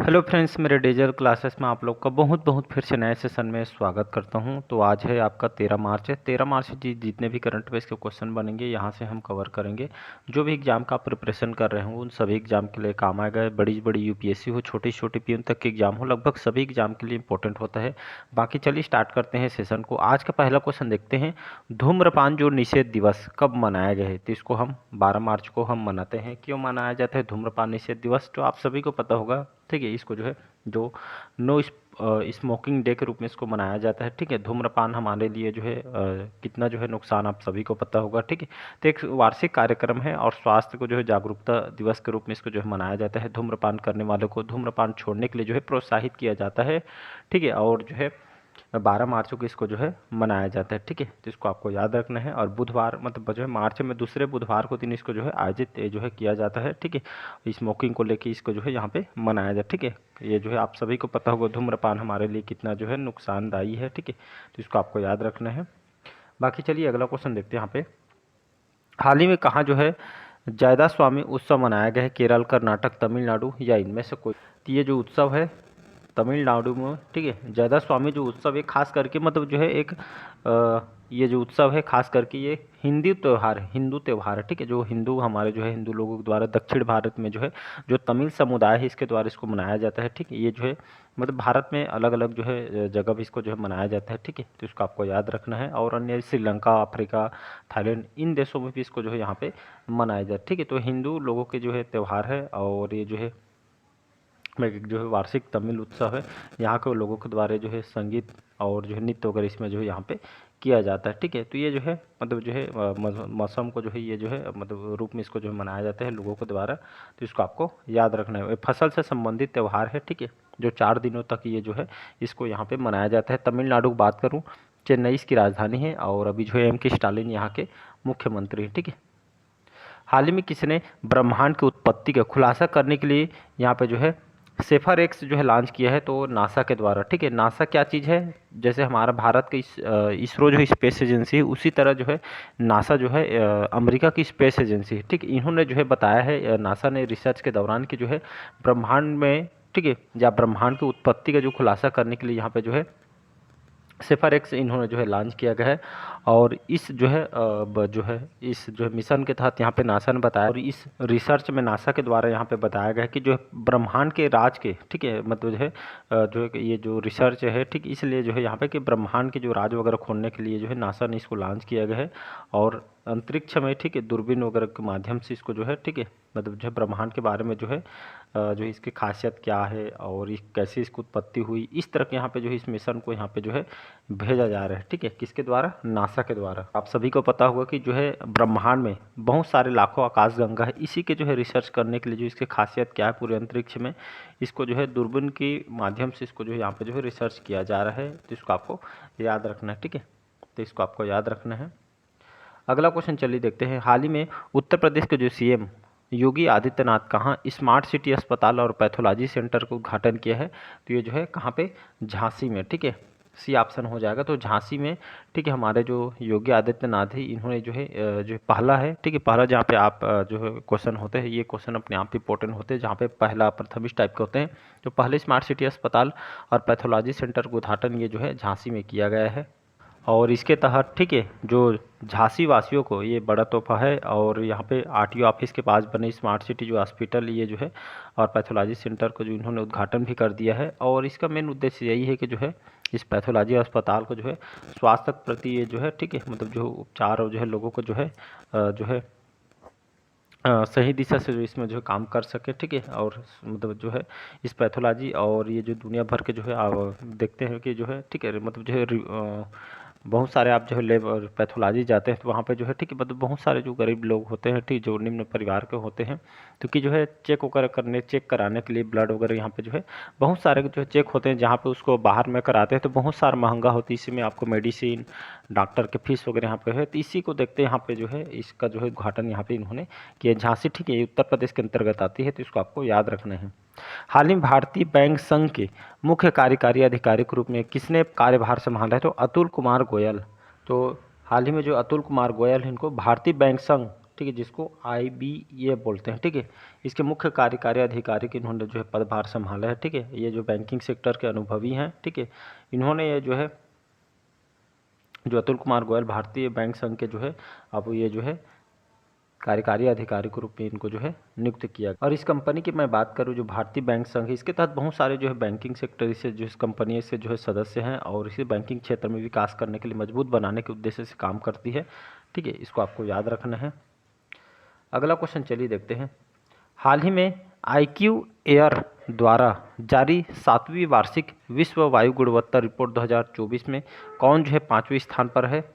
Hello friends, मेरे digital classes में आप लोग का बहुत बहुत फिर से नए सेशन में स्वागत करता हूं। तो आज है आपका 13 मार्च है। 13 मार्च से जितने भी करंट अफेयर्स के क्वेश्चन बनेंगे यहाँ से हम कवर करेंगे। जो भी एग्जाम का आप प्रिपरेशन कर रहे हो उन सभी एग्जाम के लिए काम आएगा। बड़ी बड़ी यूपीएससी हो, छोटी छोटी पीएन तक के एग्जाम हो, लगभग सभी एग्जाम के लिए इंपॉर्टेंट होता है। बाकी चलिए स्टार्ट करते हैं सेशन को। आज का पहला क्वेश्चन देखते हैं। धूम्रपान जो निषेध दिवस कब मनाया गया है? तो इसको हम 12 मार्च को हम मनाते हैं। क्यों मनाया जाता है धूम्रपान निषेध दिवस? तो आप सभी को पता होगा, ठीक है। इसको जो है जो नो स्मोकिंग डे के रूप में इसको मनाया जाता है, ठीक है। धूम्रपान हमारे लिए जो है कितना जो है नुकसान आप सभी को पता होगा, ठीक है। तो एक वार्षिक कार्यक्रम है और स्वास्थ्य को जो है जागरूकता दिवस के रूप में इसको जो है मनाया जाता है। धूम्रपान करने वालों को धूम्रपान छोड़ने के लिए जो है प्रोत्साहित किया जाता है, ठीक है। और जो है 12 मार्च को इसको जो है मनाया जाता है, ठीक है। तो इसको आपको याद रखना है। और बुधवार मतलब जो है मार्च में दूसरे बुधवार को दिन इसको जो है आयोजित जो है किया जाता है, ठीक है। स्मोकिंग को लेके इसको जो है यहाँ पे मनाया जाता है, ठीक है। ये जो है आप सभी को पता होगा धूम्रपान हमारे लिए कितना जो है नुकसानदायी है, ठीक है। तो इसको आपको याद रखना है। बाकी चलिए अगला क्वेश्चन देखते हैं। यहाँ पे हाल ही में कहाँ जो है जायदा स्वामी उत्सव मनाया गया है? केरल, कर्नाटक, तमिलनाडु या इनमें से कोई? तो ये जो उत्सव है तमिलनाडु में, ठीक है। जयदा स्वामी जो उत्सव है खास करके मतलब जो है एक ये जो उत्सव है खास करके ये हिंदू त्यौहार है, ठीक है। जो हिंदू हमारे जो है हिंदू लोगों के द्वारा दक्षिण भारत में जो है जो तमिल समुदाय है इसके द्वारा इसको मनाया जाता है, ठीक है। ये जो है मतलब भारत में अलग अलग जो है जगह भी इसको जो है मनाया जाता है, ठीक है। तो इसको आपको याद रखना है। और अन्य श्रीलंका, अफ्रीका, थाईलैंड इन देशों में भी इसको जो है यहाँ पे मनाया जाता है, ठीक है। तो हिंदू लोगों के जो है त्यौहार है और ये जो है में जो है वार्षिक तमिल उत्सव है। यहाँ के लोगों के द्वारा जो है संगीत और जो है नृत्य वगैरह इसमें जो है यहाँ पे किया जाता है, ठीक है। तो ये जो है मतलब जो है मौसम को जो है ये जो है मतलब रूप में इसको जो है मनाया जाता है लोगों के द्वारा। तो इसको आपको याद रखना है। फसल से संबंधित त्यौहार है, ठीक है। जो 4 दिनों तक ये जो है इसको यहाँ पे मनाया जाता है। तमिलनाडु की बात करूँ, चेन्नई इसकी राजधानी है और अभी जो है एम के स्टालिन यहाँ के मुख्यमंत्री हैं, ठीक है। हाल ही में किसने ब्रह्मांड की उत्पत्ति का खुलासा करने के लिए यहाँ पे जो है सेफर एक्स जो है लॉन्च किया है? तो नासा के द्वारा, ठीक है। नासा क्या चीज़ है? जैसे हमारा भारत का इसरो जो स्पेस एजेंसी है उसी तरह जो है नासा जो है अमेरिका की स्पेस एजेंसी है, ठीक। इन्होंने जो है बताया है नासा ने रिसर्च के दौरान कि जो है ब्रह्मांड में, ठीक है, या ब्रह्मांड की उत्पत्ति का जो खुलासा करने के लिए यहाँ पे जो है सेफर एक्स इन्होंने जो है लॉन्च किया गया है। और इस जो है इस जो है मिशन के तहत यहाँ पे नासा ने बताया और इस रिसर्च में नासा के द्वारा यहाँ पे बताया गया है कि जो है ब्रह्मांड के राज के, ठीक है, मतलब जो है जो है कि ये जो रिसर्च है, ठीक, इसलिए जो है यहाँ पे कि ब्रह्मांड के जो राज वगैरह खोलने के लिए जो है नासा ने इसको लॉन्च किया गया है। और अंतरिक्ष में, ठीक है, दूरबीन वगैरह के माध्यम से इसको जो है, ठीक है, मतलब जो है ब्रह्मांड के बारे में जो है जो इसकी खासियत क्या है और कैसे इसकी उत्पत्ति हुई, इस तरह के यहाँ पे जो है इस मिशन को यहाँ पे जो है भेजा जा रहा है, ठीक है। किसके द्वारा? नासा के द्वारा। आप सभी को पता होगा कि जो है ब्रह्मांड में बहुत सारे लाखों आकाशगंगा है। इसी के जो है रिसर्च करने के लिए जो इसकी खासियत क्या है पूरे अंतरिक्ष में, इसको जो है दूरबीन के माध्यम से इसको जो है यहाँ पे जो है रिसर्च किया जा रहा है। तो इसको आपको याद रखना है, ठीक है। तो इसको आपको याद रखना है। अगला क्वेश्चन चलिए देखते हैं। हाल ही में उत्तर प्रदेश के जो सीएम योगी आदित्यनाथ कहाँ स्मार्ट सिटी अस्पताल और पैथोलॉजी सेंटर का उद्घाटन किया है? तो ये जो है कहाँ पे? झांसी में, ठीक है। सी ऑप्शन हो जाएगा। तो झांसी में, ठीक है, हमारे जो योगी आदित्यनाथ है इन्होंने जो है पहला है, ठीक है, पहला जहाँ पे आप जो है क्वेश्चन होते हैं, ये क्वेश्चन अपने आप इंपॉर्टेंट होते हैं, जहाँ पे पहला प्रथम इस टाइप के होते हैं। तो पहले स्मार्ट सिटी अस्पताल और पैथोलॉजी सेंटर का उद्घाटन ये जो है झांसी में किया गया है। और इसके तहत, ठीक है, जो झांसी वासियों को ये बड़ा तोहफा है। और यहाँ पे आरटीओ ऑफिस के पास बने स्मार्ट सिटी जो हॉस्पिटल ये जो है और पैथोलॉजी सेंटर को जो इन्होंने उद्घाटन भी कर दिया है। और इसका मेन उद्देश्य यही है कि जो है इस पैथोलॉजी अस्पताल को जो है स्वास्थ्य के प्रति ये जो है, ठीक है, मतलब जो उपचार और जो है लोगों को जो है सही दिशा से जो इसमें जो है काम कर सके, ठीक है। और मतलब जो है इस पैथोलॉजी और ये जो दुनिया भर के जो है आप देखते हैं कि जो है, ठीक है, मतलब जो है बहुत सारे आप जो है लेब और पैथोलॉजी जाते हैं तो वहाँ पे जो है, ठीक है, मतलब बहुत सारे जो गरीब लोग होते हैं, ठीक, जो निम्न परिवार के होते हैं, क्योंकि जो है चेक कराने के लिए ब्लड वगैरह यहाँ पे जो है बहुत सारे जो है चेक होते हैं, जहाँ पे उसको बाहर में कराते हैं तो बहुत सारा महंगा होती है। इसी में आपको मेडिसिन, डॉक्टर के फीस वगैरह यहाँ पे है। तो इसी को देखते यहाँ पे जो है इसका जो है उद्घाटन यहाँ पे इन्होंने किया। झांसी, ठीक है, ये उत्तर प्रदेश के अंतर्गत आती है, तो इसको आपको याद रखना है। हाल ही में भारतीय बैंक संघ के मुख्य कार्यकारी अधिकारी के रूप में किसने कार्यभार संभाला है? तो अतुल कुमार गोयल। तो हाल ही में जो अतुल कुमार गोयल है इनको भारतीय बैंक संघ, ठीक है, जिसको IBA बोलते हैं। ठीक है, इसके मुख्य कार्यकारी अधिकारी के इन्होंने जो है पदभार संभाला है। ठीक है, ये जो बैंकिंग सेक्टर के अनुभवी हैं। ठीक है, इन्होंने ये जो है जो अतुल कुमार गोयल भारतीय बैंक संघ के जो है अब ये जो है कार्यकारी अधिकारी के रूप में इनको जो है नियुक्त किया। और इस कंपनी की मैं बात करूं, जो भारतीय बैंक संघ है, इसके तहत बहुत सारे जो है बैंकिंग सेक्टर से जो इस कंपनी से जो है सदस्य हैं और इसी बैंकिंग क्षेत्र में विकास करने के लिए मजबूत बनाने के उद्देश्य से काम करती है। ठीक है, इसको आपको याद रखना है। अगला क्वेश्चन चलिए देखते हैं। हाल ही में IQ एयर द्वारा जारी 7वीं वार्षिक विश्व वायु गुणवत्ता रिपोर्ट 2024 में कौन जो है 5वें स्थान पर है?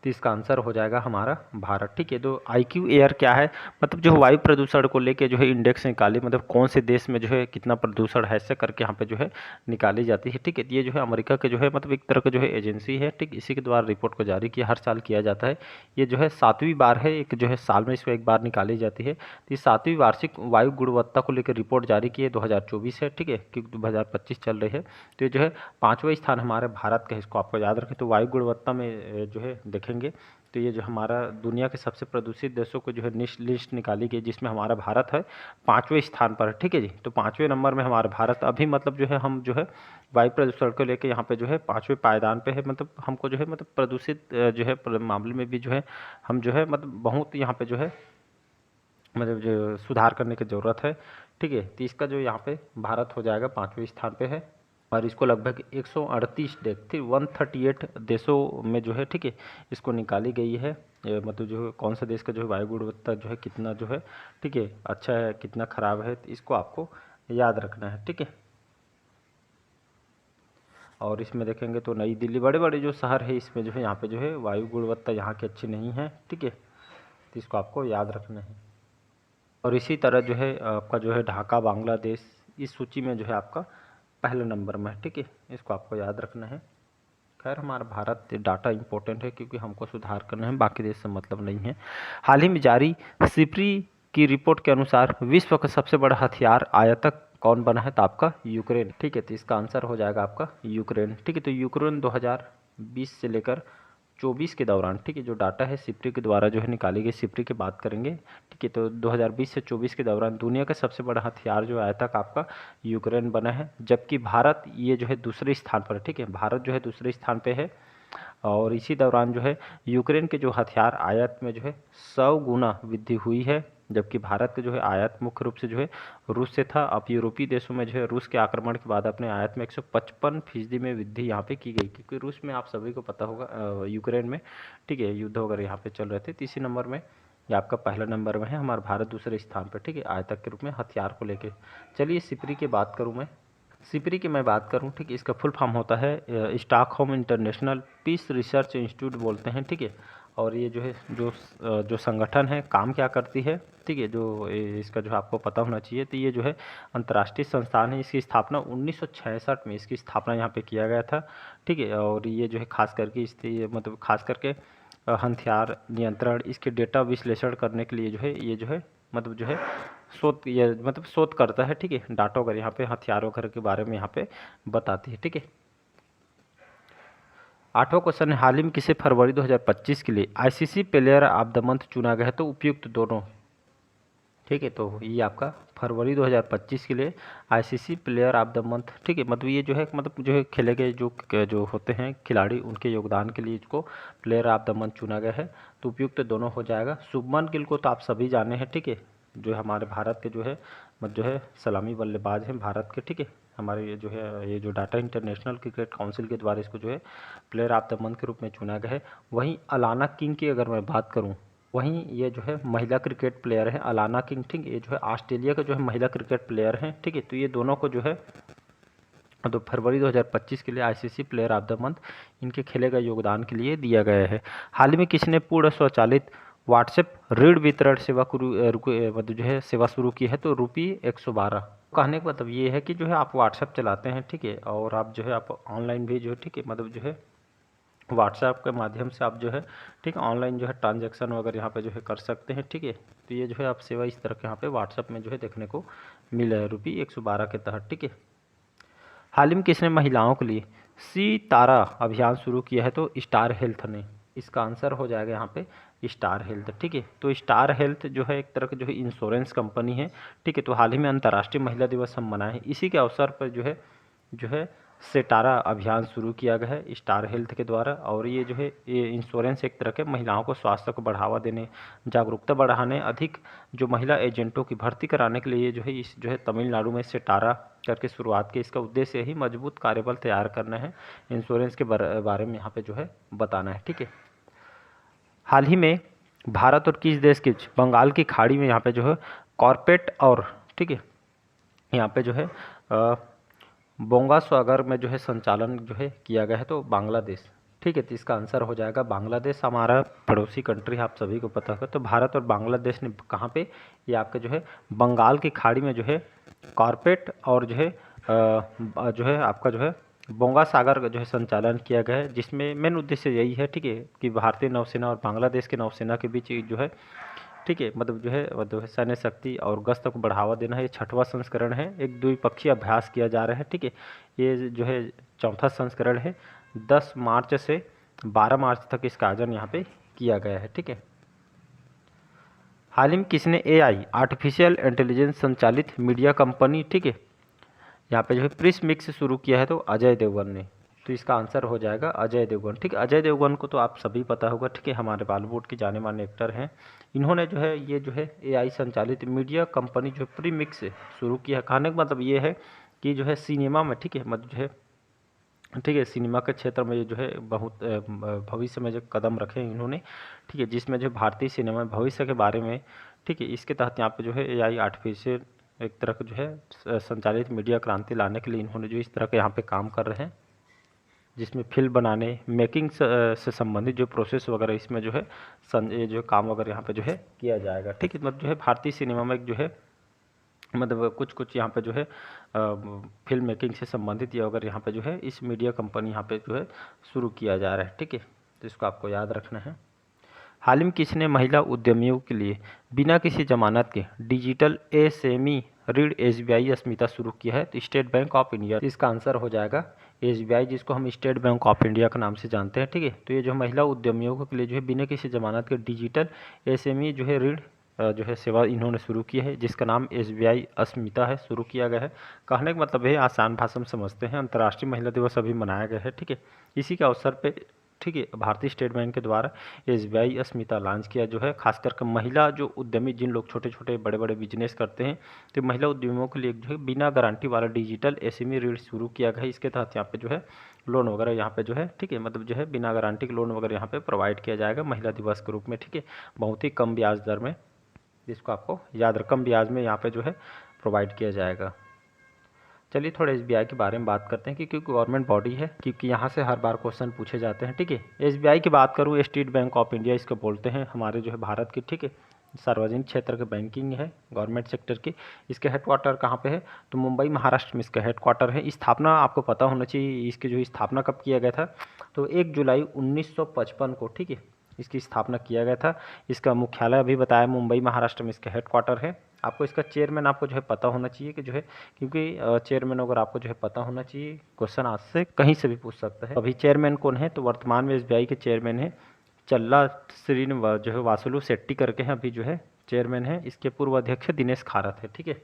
तो इसका आंसर हो जाएगा हमारा भारत। ठीक है, तो IQ एयर क्या है, मतलब जो वायु प्रदूषण को लेके जो है इंडेक्स निकाली, मतलब कौन से देश में जो है कितना प्रदूषण है, ऐसे करके यहाँ पे जो है निकाली जाती है। ठीक है, ये जो है अमेरिका के जो है मतलब एक तरह का जो है एजेंसी है। ठीक, इसी के द्वारा रिपोर्ट को जारी किया, हर साल किया जाता है। ये जो है 7वीं बार है, एक जो है साल में इसको एक बार निकाली जाती है। तो ये 7वीं वार्षिक वायु गुणवत्ता को लेकर रिपोर्ट जारी की है 2024 है। ठीक है, क्योंकि 2025 चल रही है। तो ये जो है 5वां स्थान हमारे भारत का है, इसको आपको याद रखें। तो वायु गुणवत्ता में जो है देखेंगे तो ये जो हमारा दुनिया के सबसे प्रदूषित देशों को जो है लिस्ट निकाली गई, जिसमें हमारा भारत है 5वें स्थान पर। ठीक है जी, तो 5वें नंबर में हमारा भारत अभी मतलब जो है हम जो है वायु प्रदूषण को लेकर यहाँ पे जो है 5वें पायदान पे है। मतलब हमको जो है मतलब प्रदूषित जो है मामले में भी जो है हम जो है मतलब बहुत यहाँ पे जो है मतलब जो सुधार करने की ज़रूरत है। ठीक है, तो इसका जो यहाँ पे भारत हो जाएगा 5वें स्थान पे है और इसको लगभग 138 फिर 138 देशों में जो है ठीक है इसको निकाली गई है। मतलब जो है कौन सा देश का जो है वायु गुणवत्ता जो है कितना जो है ठीक है अच्छा है, कितना ख़राब है, तो इसको आपको याद रखना है। ठीक है, और इसमें देखेंगे तो नई दिल्ली, बड़े बड़े जो शहर है इसमें जो है यहाँ पे जो है वायु गुणवत्ता यहाँ की अच्छी नहीं है। ठीक है, तो इसको आपको याद रखना है। और इसी तरह जो है आपका जो है ढाका बांग्लादेश इस सूची में जो है आपका पहले नंबर में है। ठीक है, इसको आपको याद रखना है। खैर हमारा भारत डाटा इंपॉर्टेंट है क्योंकि हमको सुधार करना है, बाकी देश से मतलब नहीं है। हाल ही में जारी सिप्री की रिपोर्ट के अनुसार विश्व का सबसे बड़ा हथियार आयातक कौन बना है? तो आपका यूक्रेन। ठीक है, तो इसका आंसर हो जाएगा आपका यूक्रेन। ठीक है, तो यूक्रेन 2020 से लेकर 24 के दौरान ठीक है जो डाटा है सिप्री के द्वारा जो है निकाली गई, सिप्री की बात करेंगे। ठीक है, तो 2020 से 24 के दौरान दुनिया का सबसे बड़ा हथियार जो आया था आपका यूक्रेन बना है, जबकि भारत ये जो है दूसरे स्थान पर। ठीक है, भारत जो है दूसरे स्थान पे है और इसी दौरान जो है यूक्रेन के जो हथियार आयात में जो है 100 गुना वृद्धि हुई है, जबकि भारत का जो है आयात मुख्य रूप से जो है रूस से था। अब यूरोपीय देशों में जो है रूस के आक्रमण के बाद अपने आयात में 155% में वृद्धि यहाँ पे की गई, क्योंकि रूस में आप सभी को पता होगा यूक्रेन में ठीक है युद्ध वगैरह यहाँ पे चल रहे थे। तीसरे नंबर में ये आपका पहला नंबर में है, हमारा भारत दूसरे स्थान पर। ठीक है, आयातक के रूप में हथियार को लेके। चलिए सिप्री की बात करूँ मैं, सिप्री की मैं बात करूं ठीक है, इसका फुल फॉर्म होता है Stockholm International Peace Research Institute बोलते हैं। ठीक है, और ये जो है जो संगठन है काम क्या करती है ठीक है, जो इसका जो है आपको पता होना चाहिए। तो ये जो है अंतर्राष्ट्रीय संस्थान है, इसकी स्थापना 1966 में इसकी स्थापना यहाँ पे किया गया था। ठीक है, और ये जो है खास करके इसके मतलब खास करके हथियार नियंत्रण, इसके डेटा विश्लेषण करने के लिए जो है ये जो है मतलब जो है शोध ये मतलब शोध करता है। ठीक है, डाटा वगैरह यहाँ पे हथियार वगैरह के बारे में यहाँ पे बताती है। ठीक है, 8वां क्वेश्चन है, हाल ही में किसे फरवरी 2025 के लिए ICC player of the month चुना गया है? तो उपयुक्त दोनों। ठीक है, तो ये आपका फरवरी 2025 के लिए ICC player of the month. ठीक है, मतलब ये जो है मतलब जो है खेले गए जो होते हैं खिलाड़ी उनके योगदान के लिए इसको प्लेयर ऑफ द मंथ चुना गया है। तो उपयुक्त दोनों हो जाएगा। शुभमन गिल को तो आप सभी जाने हैं। ठीक है, जो है हमारे भारत के जो है मतलब जो है सलामी बल्लेबाज हैं भारत के। ठीक है, हमारे ये जो है ये जो डाटा इंटरनेशनल क्रिकेट काउंसिल के द्वारा इसको जो है प्लेयर ऑफ द मंथ के रूप में चुना गया है। वहीं अलाना किंग की अगर मैं बात करूँ, वहीं ये जो है महिला क्रिकेट प्लेयर है अलाना किंग। ठीक, ये जो है ऑस्ट्रेलिया का जो है महिला क्रिकेट प्लेयर हैं। ठीक है, तो ये दोनों को जो है तो फरवरी 2025 के लिए ICC player of the month इनके खेले गए योगदान के लिए दिया गया है। हाल ही में किसने पूर्ण स्वचालित व्हाट्सएप ऋण वितरण सेवा मतलब जो है सेवा शुरू की है? तो ₹112। कहने का मतलब ये है कि जो है आप व्हाट्सएप चलाते हैं ठीक है, और आप जो है आप ऑनलाइन भी जो है ठीक है मतलब जो है व्हाट्सएप के माध्यम से आप जो है ठीक है ऑनलाइन जो है ट्रांजैक्शन वगैरह यहाँ पे जो है कर सकते हैं। ठीक है, तो ये जो है आप सेवा इस तरह के यहाँ पे व्हाट्सएप में जो है देखने को मिला है ₹112 के तहत। ठीक है, हाल ही में किसने महिलाओं के लिए सितारा अभियान शुरू किया है? तो स्टार हेल्थ ने। इसका आंसर हो जाएगा यहाँ पे स्टार हेल्थ। ठीक है, तो स्टार हेल्थ जो है एक तरह की जो है इंश्योरेंस कंपनी है। ठीक है, तो हाल ही में अंतर्राष्ट्रीय महिला दिवस हम मनाए हैं, इसी के अवसर पर जो है सेटारा अभियान शुरू किया गया है स्टार हेल्थ के द्वारा। और ये जो है ये इंश्योरेंस एक तरह के महिलाओं को स्वास्थ्य को बढ़ावा देने, जागरूकता बढ़ाने, अधिक जो महिला एजेंटों की भर्ती कराने के लिए ये जो है इस जो है तमिलनाडु में सेटारा करके शुरुआत की। इसका उद्देश्य ही मजबूत कार्यबल तैयार करना है, इंश्योरेंस के बारे में यहाँ पे जो है बताना है। ठीक है, हाल ही में भारत और किस देश के बंगाल की खाड़ी में यहाँ पे जो है कॉर्पेट और ठीक है यहाँ पे जो है बोंगा सागर में जो है संचालन जो है किया गया है, तो बांग्लादेश। ठीक है, तो इसका आंसर हो जाएगा बांग्लादेश, हमारा पड़ोसी कंट्री है, आप सभी को पता होगा। तो भारत और बांग्लादेश ने कहाँ पे, ये आपके जो है बंगाल की खाड़ी में जो है कॉर्पेट और जो है आपका जो है बोंगा सागर का जो है संचालन किया गया है, जिसमें मेन उद्देश्य यही है, ठीक है, कि भारतीय नौसेना और बांग्लादेश के नौसेना के बीच जो है, ठीक है, मतलब सैन्य शक्ति और गश्त को बढ़ावा देना है। ये 6वां संस्करण है, एक द्विपक्षीय अभ्यास किया जा रहा है। ठीक है, ये जो है 4था संस्करण है। 10 मार्च से 12 मार्च तक इसका आयोजन यहाँ पे किया गया है। ठीक है, हाल ही में किसने AI आर्टिफिशियल इंटेलिजेंस संचालित मीडिया कंपनी, ठीक है, यहाँ पे जो है प्रिस मिक्स शुरू किया है, तो अजय देवगन ने। तो इसका आंसर हो जाएगा अजय देवगन। ठीक है, अजय देवगन को तो आप सभी पता होगा। ठीक है, हमारे बॉलीवुड के जाने माने एक्टर हैं। इन्होंने जो है ये जो है AI संचालित मीडिया कंपनी जो प्री मिक्स शुरू किया है। कहने का मतलब ये है कि जो है सिनेमा में, ठीक है, मतलब जो है, ठीक है, सिनेमा के क्षेत्र में ये जो है बहुत भविष्य में जो कदम रखे हैं इन्होंने, ठीक है, जिसमें जो भारतीय सिनेमा भविष्य के बारे में, ठीक है, इसके तहत यहाँ पे जो है AI आर्टिफिशियल एक तरह का जो है संचालित मीडिया क्रांति लाने के लिए इन्होंने जो इस तरह के यहाँ पे काम कर रहे हैं, जिसमें फिल्म बनाने, मेकिंग से संबंधित जो प्रोसेस वगैरह इसमें जो है ये जो काम वगैरह यहाँ पे जो है किया जाएगा। ठीक है, मतलब जो है भारतीय सिनेमा में जो है मतलब कुछ यहाँ पे जो है फिल्म मेकिंग से संबंधित ये अगर यहाँ पे जो है इस मीडिया कंपनी यहाँ पे जो है शुरू किया जा रहा है। ठीक है, तो इसको आपको याद रखना है। हाल ही में किसने महिला उद्यमियों के लिए बिना किसी जमानत के डिजिटल SME ऋण SBI अस्मिता शुरू किया है? तो स्टेट बैंक ऑफ इंडिया। इसका आंसर हो जाएगा SBI, जिसको हम स्टेट बैंक ऑफ इंडिया के नाम से जानते हैं। ठीक है, तो ये जो महिला उद्यमियों के लिए जो है बिना किसी जमानत के डिजिटल SME जो है ऋण जो है सेवा इन्होंने शुरू की है, जिसका नाम SBI अस्मिता है, शुरू किया गया है। कहने का मतलब है, आसान भाषा में समझते हैं, अंतर्राष्ट्रीय महिला दिवस अभी मनाया गया है। ठीक है, इसी के अवसर पे, ठीक है, भारतीय स्टेट बैंक के द्वारा SBI अस्मिता लॉन्च किया जो है, खास करके महिला जो उद्यमी, जिन लोग छोटे छोटे बड़े बड़े बिजनेस करते हैं, तो महिला उद्यमियों के लिए जो है बिना गारंटी वाला डिजिटल SME ऋण शुरू किया गया है। इसके तहत यहाँ पे जो है लोन वगैरह यहाँ पे जो है, ठीक है, मतलब जो है बिना गारंटी के लोन वगैरह यहाँ पे प्रोवाइड किया जाएगा महिला दिवस के रूप में। ठीक है, बहुत ही कम ब्याज दर में, जिसको आपको याद रकम ब्याज में यहाँ पे जो है प्रोवाइड किया जाएगा। चलिए थोड़ा SBI के बारे में बात करते हैं, क्योंकि गवर्नमेंट बॉडी है, क्योंकि यहाँ से हर बार क्वेश्चन पूछे जाते हैं। ठीक है, SBI की बात करूँ, स्टेट बैंक ऑफ इंडिया इसको बोलते हैं, हमारे जो है भारत की, ठीक है, सार्वजनिक क्षेत्र के बैंकिंग है, गवर्नमेंट सेक्टर की। इसके हेडक्वार्टर कहाँ पे है? तो मुंबई महाराष्ट्र में इसका हेडक्वार्टर है। स्थापना आपको पता होना चाहिए, इसकी जो स्थापना कब किया गया था? तो 1 जुलाई 1955 को, ठीक है, इसकी स्थापना किया गया था। इसका मुख्यालय अभी बताया मुंबई महाराष्ट्र में इसका हेडक्वार्टर है। आपको इसका चेयरमैन आपको जो है पता होना चाहिए, कि जो है, क्योंकि चेयरमैन अगर आपको जो है पता होना चाहिए, क्वेश्चन आज से कहीं से भी पूछ सकता है। अभी चेयरमैन कौन है? तो वर्तमान में SBI के चेयरमैन है चल्ला श्रीनिवास जो है वासुलु शेट्टी करके हैं, अभी जो है चेयरमैन है। इसके पूर्व अध्यक्ष दिनेश खारत है। ठीक है,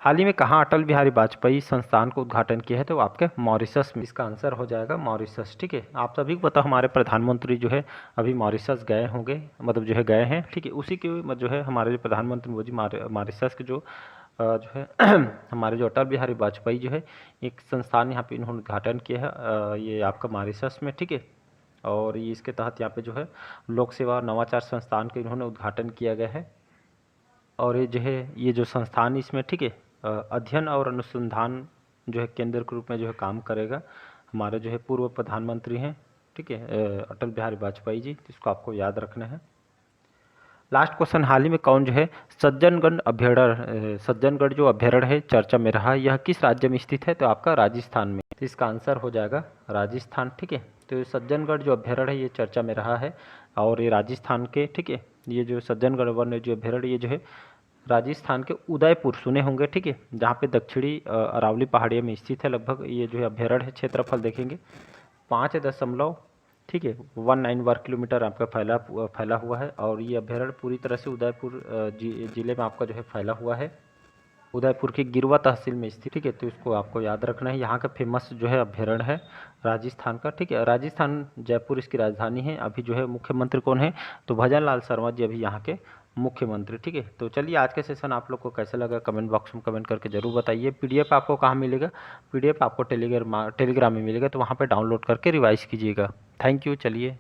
हाल ही में कहाँ अटल बिहारी वाजपेयी संस्थान को उद्घाटन किया है? तो आपके मॉरिशस में। इसका आंसर हो जाएगा मॉरिशस। ठीक है, आप सभी को पता, हमारे प्रधानमंत्री जो है अभी मॉरिशस गए होंगे, मतलब जो है गए हैं। ठीक है, उसी के जो है हमारे जो प्रधानमंत्री मोदी मॉरिशस के जो है हमारे जो अटल बिहारी वाजपेयी जो है एक संस्थान यहाँ पे इन्होंने उद्घाटन किया है, ये आपका मॉरिशस में। ठीक है, और ये इसके तहत यहाँ पे जो है लोक सेवा नवाचार संस्थान का इन्होंने उद्घाटन किया गया है। और ये जो है ये जो संस्थान इसमें, ठीक है, अध्ययन और अनुसंधान जो है केंद्र के रूप में जो है काम करेगा। हमारे जो है पूर्व प्रधानमंत्री हैं, ठीक है, अटल बिहारी वाजपेयी जी, इसको आपको याद रखना है। लास्ट क्वेश्चन, हाल ही में कौन जो है सज्जनगढ़ जो अभ्यारण्य है चर्चा में रहा, यह किस राज्य में स्थित है? तो आपका राजस्थान में। तो इसका आंसर हो जाएगा राजस्थान। ठीक है, तो सज्जनगढ़ जो अभ्यारण्य है ये चर्चा में रहा है, और ये राजस्थान के, ठीक है, ये जो सज्जनगढ़ वन्य जो अभ्यारण्य ये जो है राजस्थान के उदयपुर सुने होंगे, ठीक है, जहाँ पे दक्षिणी अरावली पहाड़ियों में स्थित है। लगभग ये जो है अभ्यारण्य है, क्षेत्रफल देखेंगे 5.1 ठीक है। 19 वर्ग किलोमीटर आपका फैला हुआ है और ये अभ्यारण्य पूरी तरह से उदयपुर जिले में आपका जो है फैला हुआ है। उदयपुर की गिरवा तहसील में स्थित, ठीक है। तो इसको आपको याद रखना है। यहाँ का फेमस जो है अभ्यारण्य है राजस्थान का, ठीक है। राजस्थान जयपुर इसकी राजधानी है। अभी जो है मुख्यमंत्री कौन है, तो भजन लाल शर्मा जी अभी यहाँ के मुख्यमंत्री, ठीक है। तो चलिए आज का सेशन आप लोग को कैसा लगा कमेंट बॉक्स में कमेंट करके जरूर बताइए। पीडीएफ आपको कहाँ मिलेगा, पीडीएफ आपको टेलीग्राम में मिलेगा, तो वहाँ पर डाउनलोड करके रिवाइज कीजिएगा। Thank you. चलिए।